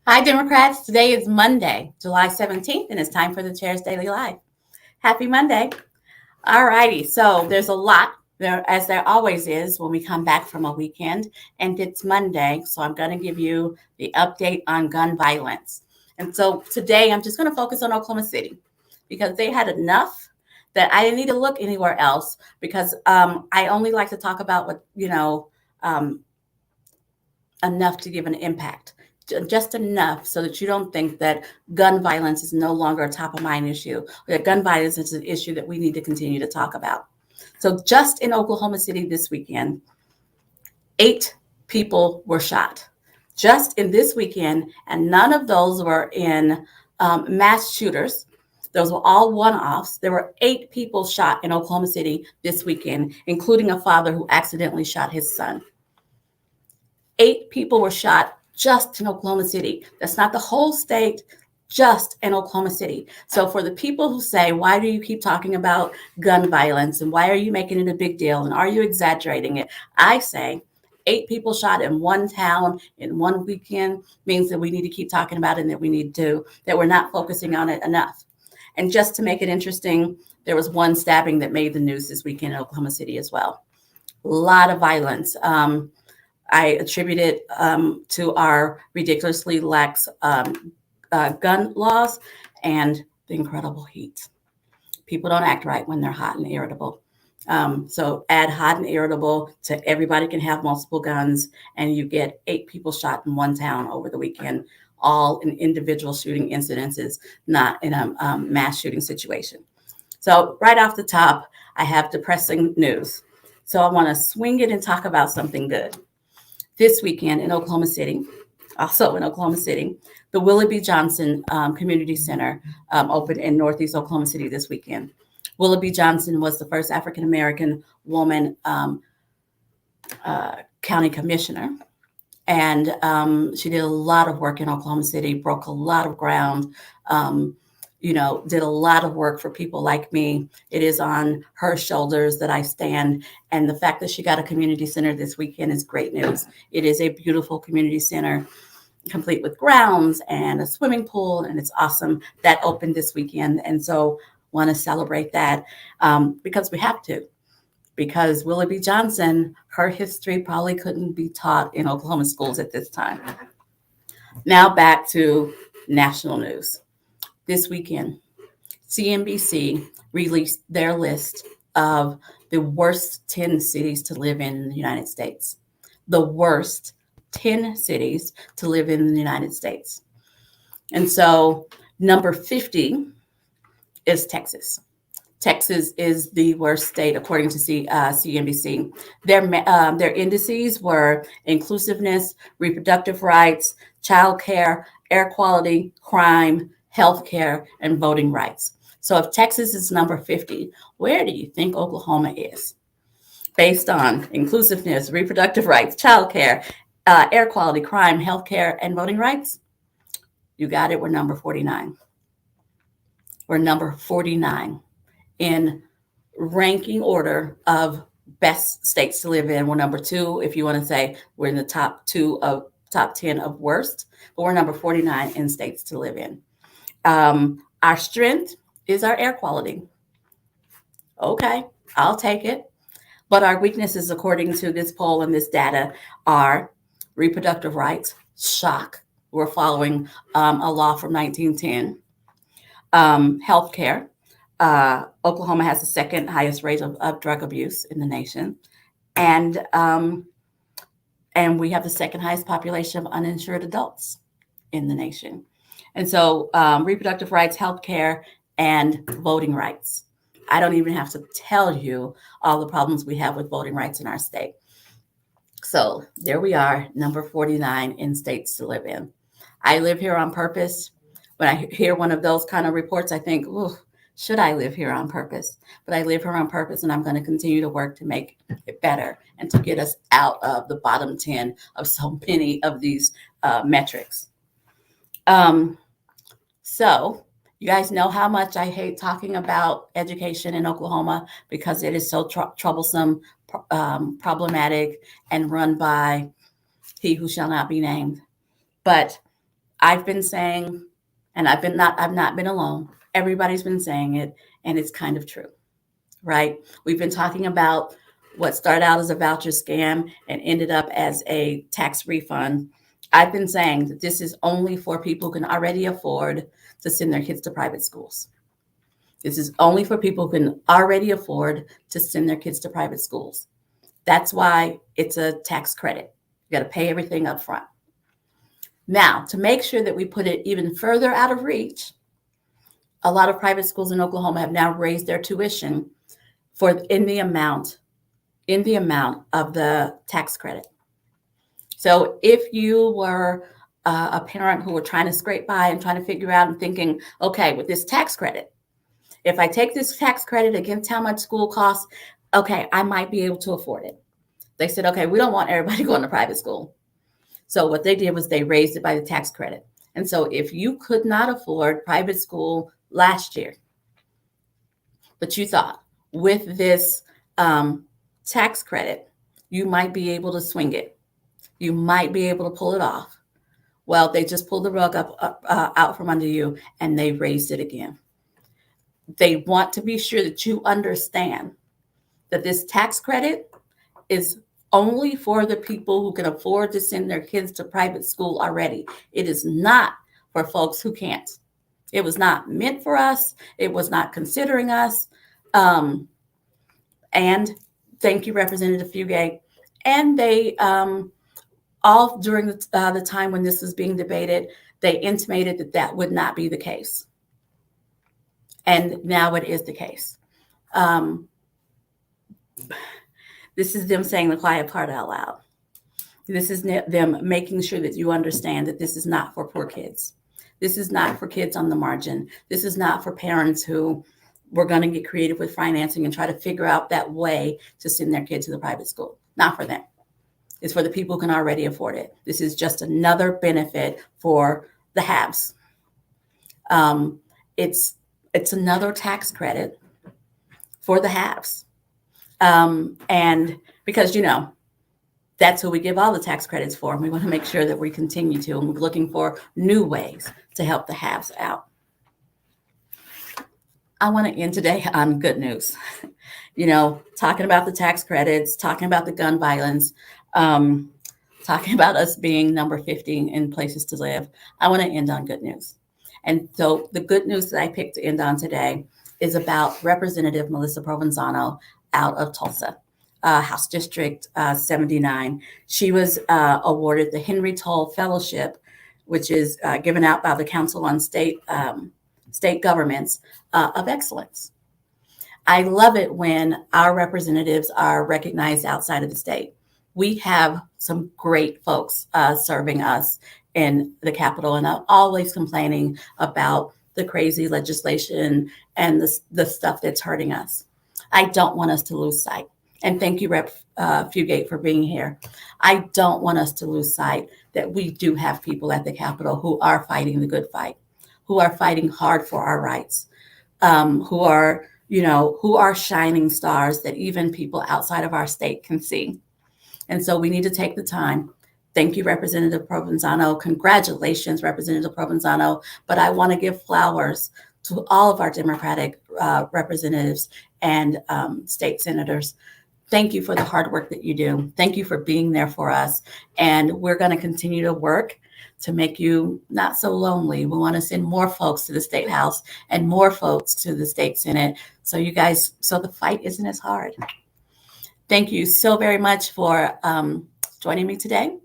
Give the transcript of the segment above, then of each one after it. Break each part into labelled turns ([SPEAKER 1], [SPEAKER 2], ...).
[SPEAKER 1] Hi, Democrats. Today is Monday, July 17th, and it's time for the Chair's Daily Live. Happy Monday. All righty. So there's a lot there, as there always is when we come back from a weekend, and it's Monday. So I'm going to give you the update on gun violence. And so today I'm just going to focus on Oklahoma City because they had enough that I didn't need to look anywhere else because I only like to talk about what, um, enough to give an impact, just enough so that you don't think that gun violence is no longer a top of mind issue, or that gun violence is an issue that we need to continue to talk about. So, just in Oklahoma City this weekend, 8 people were shot. Just in this weekend, and none of those were in mass shooters. Those were all one offs. There were 8 people shot in Oklahoma City this weekend, including a father who accidentally shot his son. 8 people were shot just in Oklahoma City. That's not the whole state, just in Oklahoma City. So for the people who say, why do you keep talking about gun violence and why are you making it a big deal and are you exaggerating it? I say 8 people shot in one town in one weekend means that we need to keep talking about it and that we're not focusing on it enough. And just to make it interesting, there was one stabbing that made the news this weekend in Oklahoma City as well. A lot of violence. I attribute it to our ridiculously lax gun laws and the incredible heat. People don't act right when they're hot and irritable. So add hot and irritable to everybody can have multiple guns, and you get 8 people shot in one town over the weekend, all in individual shooting incidences, not in a mass shooting situation. So right off the top, I have depressing news. So I want to swing it and talk about something good. This weekend in Oklahoma City, also in Oklahoma City, the Willie B. Johnson Community Center opened in Northeast Oklahoma City this weekend. Willie B. Johnson was the first African American woman county commissioner. And she did a lot of work in Oklahoma City, broke a lot of ground, did a lot of work for people like me. It is on her shoulders that I stand. And the fact that she got a community center this weekend is great news. It is a beautiful community center, complete with grounds and a swimming pool, and it's awesome. That opened this weekend. And so want to celebrate that because we have to. Because Willie B. Johnson, her history probably couldn't be taught in Oklahoma schools at this time. Now back to national news. This weekend, CNBC released their list of the worst 10 cities to live in the United States. The worst 10 cities to live in the United States. And so number 50 is Texas. Texas is the worst state, according to CNBC. Their indices were inclusiveness, reproductive rights, child care, air quality, crime, healthcare, and voting rights. So if Texas is number 50, where do you think Oklahoma is? Based on inclusiveness, reproductive rights, child care, air quality, crime, healthcare, and voting rights? You got it. We're number 49. We're number 49 in ranking order of best states to live in. We're number 2, if you want to say we're in the top 10 of worst, but we're number 49 in states to live in. Our strength is our air quality. Okay, I'll take it. But our weaknesses, according to this poll and this data, are reproductive rights. Shock. We're following a law from 1910. Healthcare. Oklahoma has the second highest rate of drug abuse in the nation. And we have the second highest population of uninsured adults in the nation. And so reproductive rights, healthcare, and voting rights. I don't even have to tell you all the problems we have with voting rights in our state. So there we are, number 49 in states to live in. I live here on purpose. When I hear one of those kind of reports, I think, ooh, should I live here on purpose? But I live here on purpose, and I'm going to continue to work to make it better and to get us out of the bottom 10 of so many of these metrics. So you guys know how much I hate talking about education in Oklahoma because it is so troublesome, problematic, and run by he who shall not be named. But I've been saying, and I've not been alone. Everybody's been saying it, and it's kind of true, right? We've been talking about what started out as a voucher scam and ended up as a tax refund. I've been saying that this is only for people who can already afford to send their kids to private schools. This is only for people who can already afford to send their kids to private schools. That's why it's a tax credit. You got to pay everything up front. Now, to make sure that we put it even further out of reach, a lot of private schools in Oklahoma have now raised their tuition in the amount of the tax credit. So if you were a parent who were trying to scrape by and trying to figure out and thinking, okay, with this tax credit, if I take this tax credit against how much school costs, okay, I might be able to afford it. They said, okay, we don't want everybody going to private school. So what they did was they raised it by the tax credit. And so if you could not afford private school last year, but you thought with this tax credit, you might be able to swing it. You might be able to pull it off. Well, they just pulled the rug out from under you and they raised it again. They want to be sure that you understand that this tax credit is only for the people who can afford to send their kids to private school already. It is not for folks who can't. It was not meant for us. It was not considering us. And thank you, Representative Fugate. And they, all during the time when this was being debated, they intimated that that would not be the case. And now it is the case. This is them saying the quiet part out loud. This is them making sure that you understand that this is not for poor kids. This is not for kids on the margin. This is not for parents who were going to get creative with financing and try to figure out that way to send their kid to the private school. Not for them. It's for the people who can already afford it. This is just another benefit for the haves. It's another tax credit for the haves. And because, that's who we give all the tax credits for. And we want to make sure that we continue to, and we're looking for new ways to help the haves out. I want to end today on good news. Talking about the tax credits, talking about the gun violence, talking about us being number 50 in places to live. I want to end on good news. And so the good news that I picked to end on today is about Representative Melissa Provenzano out of Tulsa, House District 79. She was awarded the Henry Toll Fellowship, which is given out by the Council on State Governments of Excellence. I love it when our representatives are recognized outside of the state. We have some great folks serving us in the Capitol, and I'm always complaining about the crazy legislation and the stuff that's hurting us. I don't want us to lose sight. And thank you, Rep. Fugate, for being here. I don't want us to lose sight that we do have people at the Capitol who are fighting the good fight, who are fighting hard for our rights, who are shining stars that even people outside of our state can see. And so we need to take the time. Thank you, Representative Provenzano. Congratulations, Representative Provenzano. But I want to give flowers to all of our Democratic representatives and state senators. Thank you for the hard work that you do. Thank you for being there for us. And we're going to continue to work to make you not so lonely. We want to send more folks to the State House and more folks to the State Senate so the fight isn't as hard. Thank you so very much for joining me today.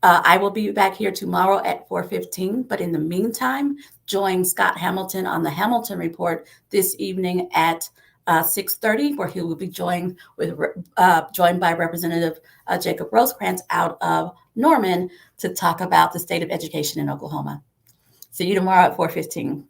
[SPEAKER 1] I will be back here tomorrow at 4:15, but in the meantime, join Scott Hamilton on the Hamilton Report this evening at 6:30, where he will be joined by Representative Jacob Rosecrans out of Norman to talk about the state of education in Oklahoma. See you tomorrow at 4:15.